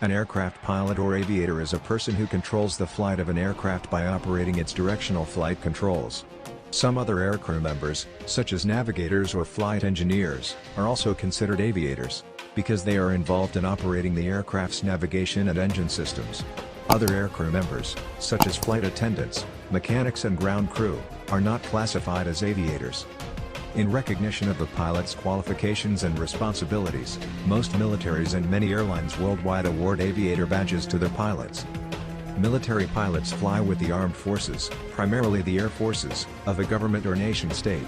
An aircraft pilot or aviator is a person who controls the flight of an aircraft by operating its directional flight controls. Some other aircrew members, such as navigators or flight engineers, are also considered aviators, because they are involved in operating the aircraft's navigation and engine systems. Other aircrew members, such as flight attendants, mechanics and ground crew, are not classified as aviators. In recognition of the pilot's qualifications and responsibilities, most militaries and many airlines worldwide award aviator badges to their pilots. Military pilots fly with the armed forces, primarily the air forces, of a government or nation-state.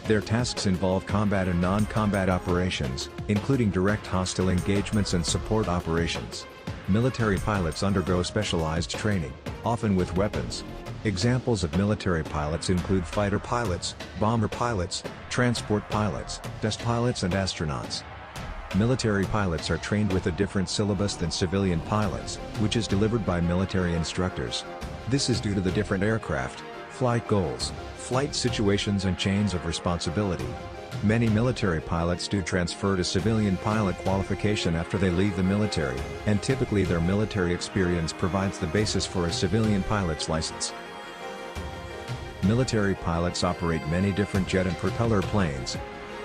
Their tasks involve combat and non-combat operations, including direct hostile engagements and support operations. Military pilots undergo specialized training, often with weapons. Examples of military pilots include fighter pilots, bomber pilots, transport pilots, test pilots and astronauts. Military pilots are trained with a different syllabus than civilian pilots, which is delivered by military instructors. This is due to the different aircraft, flight goals, flight situations and chains of responsibility. Many military pilots do transfer to civilian pilot qualification after they leave the military, and typically their military experience provides the basis for a civilian pilot's license. Military pilots operate many different jet and propeller planes.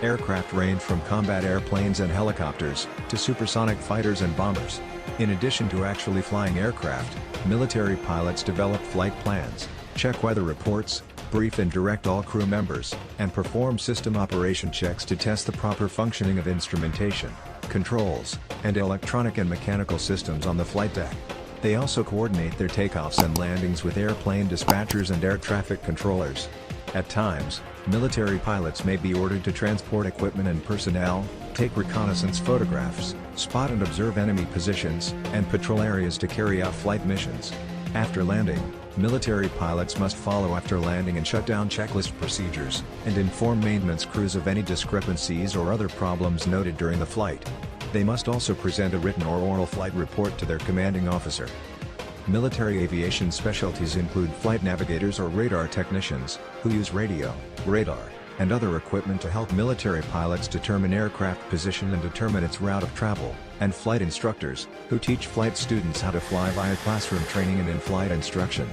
Aircraft range from combat airplanes and helicopters, to supersonic fighters and bombers. In addition to actually flying aircraft, military pilots develop flight plans, check weather reports, brief and direct all crew members, and perform system operation checks to test the proper functioning of instrumentation, controls, and electronic and mechanical systems on the flight deck. They also coordinate their takeoffs and landings with airplane dispatchers and air traffic controllers. At times, military pilots may be ordered to transport equipment and personnel, take reconnaissance photographs, spot and observe enemy positions, and patrol areas to carry out flight missions. After landing, military pilots must follow after landing and shutdown checklist procedures, and inform maintenance crews of any discrepancies or other problems noted during the flight. They must also present a written or oral flight report to their commanding officer. Military aviation specialties include flight navigators or radar technicians, who use radio, radar, and other equipment to help military pilots determine aircraft position and determine its route of travel, and flight instructors, who teach flight students how to fly via classroom training and in-flight instruction.